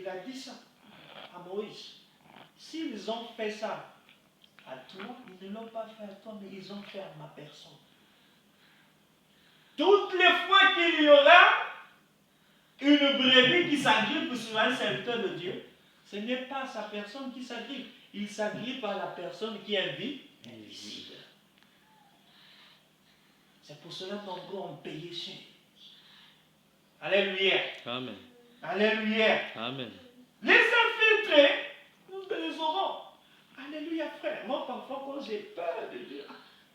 Il a dit ça à Moïse. S'ils ont fait ça à toi, ils ne l'ont pas fait à toi, mais ils ont fait à ma personne. Toutes les fois qu'il y aura une brebis qui s'agrippe sur un serviteur de Dieu, ce n'est pas sa personne qui s'agrippe. Il s'agrippe à la personne qui est invisible. C'est pour cela que nombreux ont payé cher. Alléluia. Amen. Alléluia. Amen. Les infiltrés, nous les aurons. Alléluia, frère. Moi, parfois, quand j'ai peur de dire,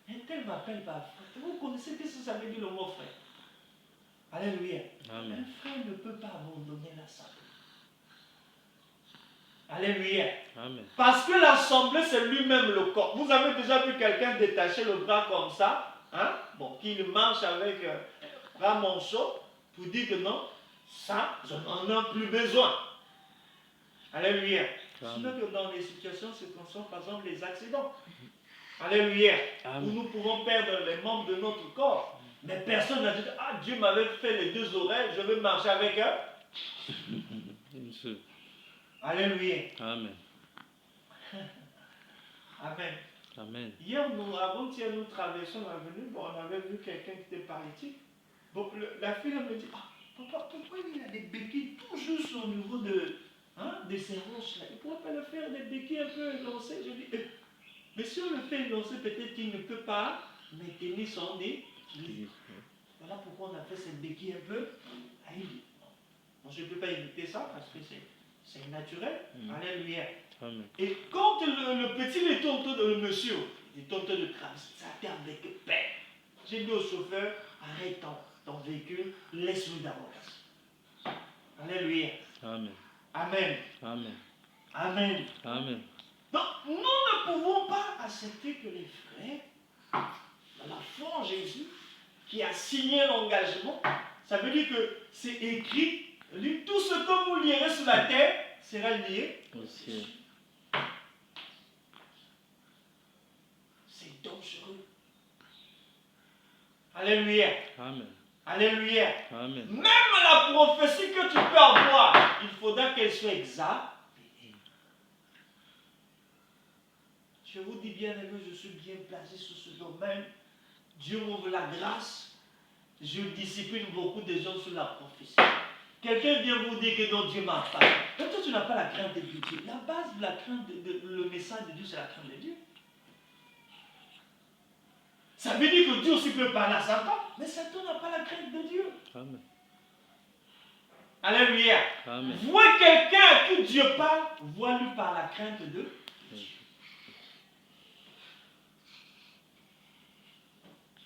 un tel m'appelle par frère. Vous connaissez ce que ça veut dire le mot frère? Alléluia. Amen. Un frère ne peut pas abandonner l'assemblée. Alléluia. Amen. Parce que l'assemblée, c'est lui-même le corps. Vous avez déjà vu quelqu'un détacher le bras comme ça, hein? Bon, qu'il marche avec un bras manchot pour dire que non, ça, je n'en ai plus besoin. Alléluia. Sinon que dans les situations circonstances, par exemple les accidents. Alléluia. Où nous pouvons perdre les membres de notre corps. Mais personne n'a dit, ah, Dieu m'avait fait les deux oreilles, je vais marcher avec eux. Alléluia. Amen. Amen. Amen. Hier, avant-hier, nous traversons l'avenue, bon, on avait vu quelqu'un qui était paralytique. Bon, la fille elle me dit, ah, papa, pourquoi il a des béquilles tout juste au niveau de ses hanches là? Il ne pourrait pas le faire des béquilles un peu élancées? Je dis, mais si on le fait élancer, peut-être qu'il ne peut pas maintenir son nez. Voilà pourquoi on a fait cette béquille un peu. Ah, il dit, non, je ne peux pas éviter ça parce que c'est naturel. Alléluia. Amen. Et quand le petit il tourne autour de le monsieur, il tourne autour de traverser, ça termine avec paix. J'ai dit au chauffeur, arrête ton véhicule, laisse-le d'abord. Alléluia. Amen. Amen. Amen. Amen. Amen. Donc, nous ne pouvons pas accepter que les frères, dans la foi en Jésus, qui a signé l'engagement, ça veut dire que c'est écrit, tout ce que vous lierez sur la terre sera lié au ciel. C'est dangereux. Alléluia. Amen. Alléluia. Amen. Même la prophétie que tu peux avoir, il faudra qu'elle soit exacte. Je vous dis bien aimé, je suis bien placé sur ce domaine. Dieu m'ouvre la grâce. Je discipline beaucoup de gens sur la prophétie. Quelqu'un vient vous dire que non, Dieu m'a parlé. Mais toi, tu n'as pas la crainte de Dieu. La base de la crainte, le message de Dieu, c'est la crainte de Dieu. Ça veut dire que Dieu aussi peut parler à Satan, mais Satan n'a pas la crainte de Dieu. Amen. Alléluia. Amen. Vois quelqu'un à qui Dieu parle, vois-lui par la crainte de Dieu.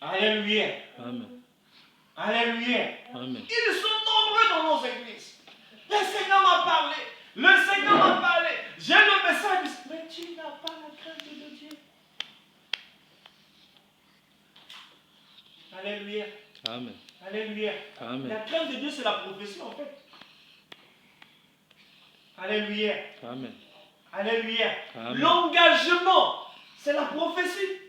Alléluia. Amen. Alléluia. Amen. Ils sont nombreux dans nos églises. Le Seigneur m'a parlé. Le Seigneur m'a parlé. J'ai le message. Mais tu n'as pas la crainte de Dieu. Alléluia. Amen. Alléluia. Amen. La crainte de Dieu, c'est la prophétie en fait. Alléluia. Amen. Alléluia. Amen. L'engagement, c'est la prophétie.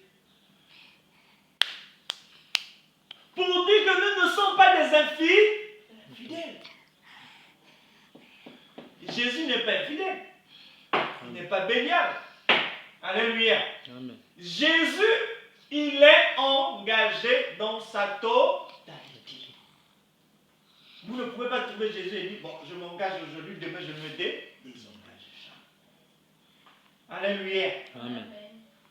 Pour dire que nous ne sommes pas des infidèles. Jésus n'est pas infidèle. Il n'est pas Bélial. Alléluia. Amen. Jésus, il est engagé dans sa totalité. Vous ne pouvez pas trouver Jésus et dire, bon, je m'engage aujourd'hui, demain je me désengage. Alléluia. Amen.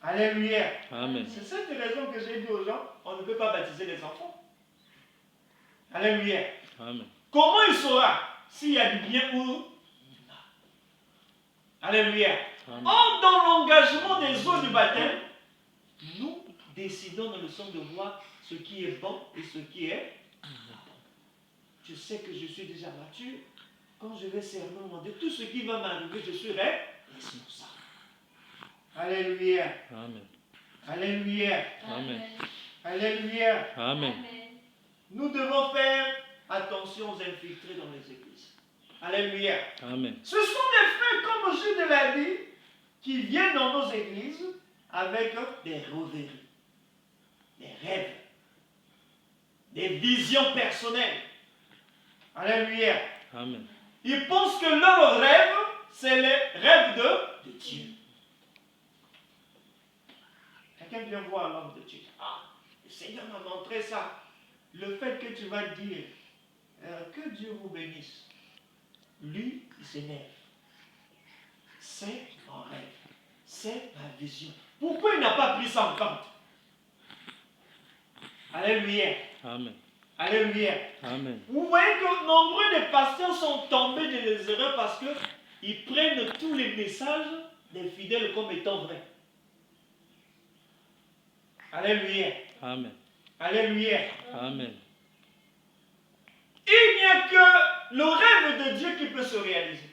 Alléluia. Amen. C'est cette raison que j'ai dit aux gens, on ne peut pas baptiser les enfants. Alléluia. Amen. Comment il saura s'il y a du bien ou non? Alléluia. Amen. Or, dans l'engagement des eaux du baptême, nous décidons dans le sens de voir ce qui est bon et ce qui est bon. Je sais que je suis déjà mature. Quand je vais servir mon Dieu, tout ce qui va m'arriver, je suis responsable. Alléluia. Amen. Alléluia. Amen. Alléluia. Amen. Nous devons faire attention aux infiltrés dans les églises. Alléluia. Amen. Ce sont des frères, comme je l'ai dit, qui viennent dans nos églises avec des rêveries, des rêves, des visions personnelles. Alléluia. Amen. Ils pensent que leur rêve, c'est le rêve de Dieu. Quelqu'un vient voir l'homme de Dieu. Ah, le Seigneur m'a montré ça. Le fait que tu vas dire que Dieu vous bénisse. Lui, il s'énerve. C'est mon rêve. C'est ma vision. Pourquoi il n'a pas pris ça en compte? Alléluia. Amen. Alléluia. Amen. Vous voyez que nombreux des pasteurs sont tombés dans les erreurs parce qu'ils prennent tous les messages des fidèles comme étant vrais. Alléluia. Amen. Alléluia. Amen. Il n'y a que le rêve de Dieu qui peut se réaliser.